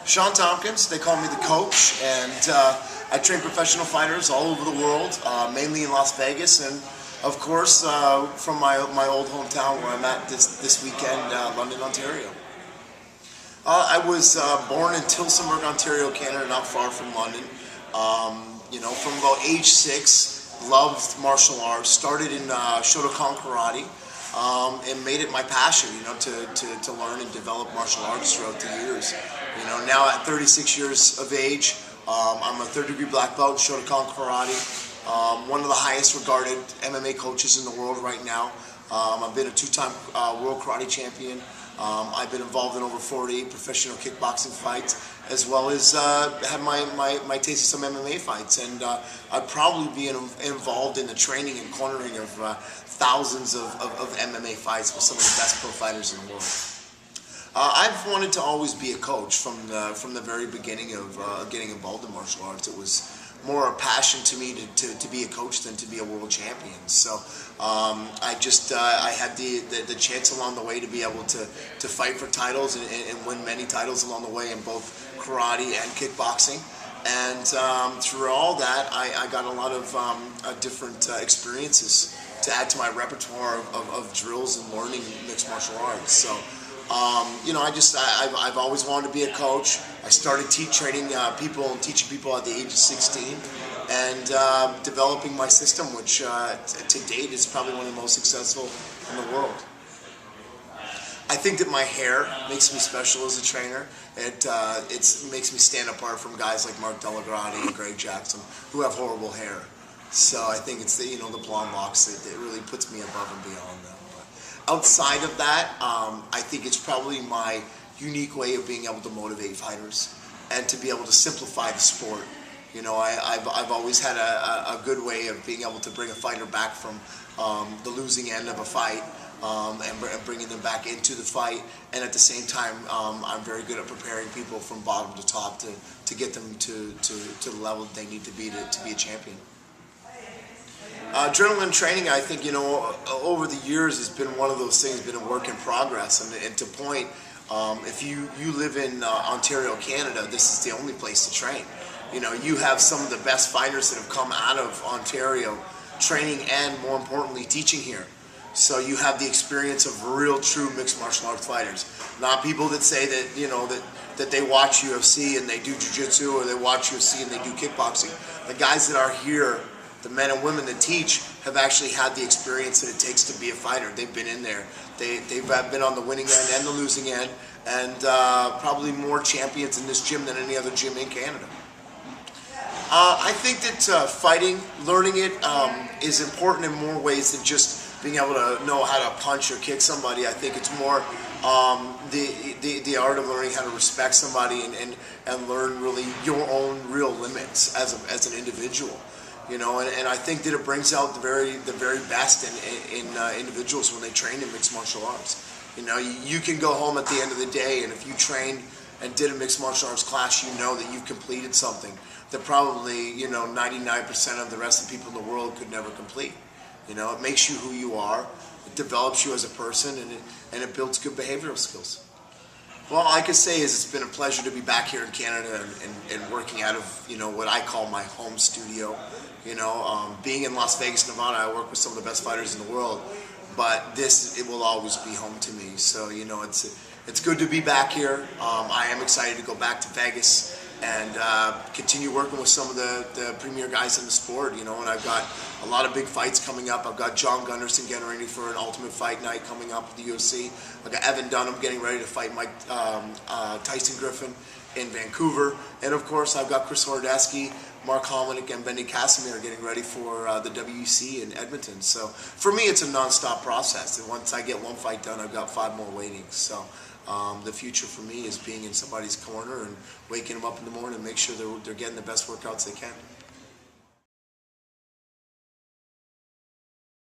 Shawn Tompkins, they call me the coach, and I train professional fighters all over the world, mainly in Las Vegas, and of course from my old hometown where I'm at this weekend, London, Ontario. I was born in Tillsonburg, Ontario, Canada, not far from London. You know, from about age 6, loved martial arts, started in Shotokan karate, and made it my passion, you know, to learn and develop martial arts throughout the years. You know, now at 36 years of age, I'm a 3rd-degree black belt in Shotokan karate, one of the highest regarded MMA coaches in the world right now. I've been a 2-time world karate champion. I've been involved in over 40 professional kickboxing fights, as well as had my taste of some MMA fights, and I'd probably be involved in the training and cornering of thousands of MMA fights with some of the best pro fighters in the world. I've wanted to always be a coach from the very beginning of getting involved in martial arts. It was more a passion to me to be a coach than to be a world champion. So I had the chance along the way to be able to fight for titles and win many titles along the way in both karate and kickboxing. And through all that, I got a lot of different experiences to add to my repertoire of drills and learning mixed martial arts. So you know, I've always wanted to be a coach. I started training people and teaching people at the age of 16, and developing my system, which to date is probably one of the most successful in the world. I think that my hair makes me special as a trainer. It makes me stand apart from guys like Mark Delagrati and Greg Jackson, who have horrible hair. So I think it's the the blonde locks that really puts me above and beyond them. Outside of that, I think it's probably my unique way of being able to motivate fighters and to be able to simplify the sport. You know, I've always had a good way of being able to bring a fighter back from the losing end of a fight and bringing them back into the fight. And at the same time, I'm very good at preparing people from bottom to top to get them to the level that they need to be a champion. Adrenaline training, I think, you know, over the years has been one of those things, been a work in progress. And to point, if you live in Ontario, Canada, this is the only place to train. You know, you have some of the best fighters that have come out of Ontario training and, more importantly, teaching here. So you have the experience of real, true mixed martial arts fighters. Not people that say that, you know, that they watch UFC and they do jiu-jitsu, or they watch UFC and they do kickboxing. The guys that are here, the men and women that teach, have actually had the experience that it takes to be a fighter. They've been in there. They've been on the winning end and the losing end, and probably more champions in this gym than any other gym in Canada. I think that fighting, learning it, is important in more ways than just being able to know how to punch or kick somebody. I think it's more the art of learning how to respect somebody and learn really your own real limits as an individual. You know, and I think that it brings out the very best in individuals when they train in mixed martial arts. You know, you can go home at the end of the day, and if you trained and did a mixed martial arts class, you know that you've completed something that probably, you know, 99% of the rest of the people in the world could never complete. You know, it makes you who you are, it develops you as a person, and it builds good behavioral skills. Well, all I can say is it's been a pleasure to be back here in Canada and working out of, you know, what I call my home studio. You know, being in Las Vegas, Nevada, I work with some of the best fighters in the world, but it will always be home to me. So, you know, it's good to be back here. I am excited to go back to Vegas and continue working with some of the premier guys in the sport, you know, and I've got a lot of big fights coming up. I've got John Gunderson getting ready for an Ultimate Fight Night coming up with the UFC. I've got Evan Dunham getting ready to fight Tyson Griffin in Vancouver. And of course, I've got Chris Hordesky, Mark Hominick, and Benny Casimir getting ready for the WEC in Edmonton. So for me, it's a non-stop process. And once I get one fight done, I've got 5 more waiting. So the future for me is being in somebody's corner and waking them up in the morning and make sure they're getting the best workouts they can.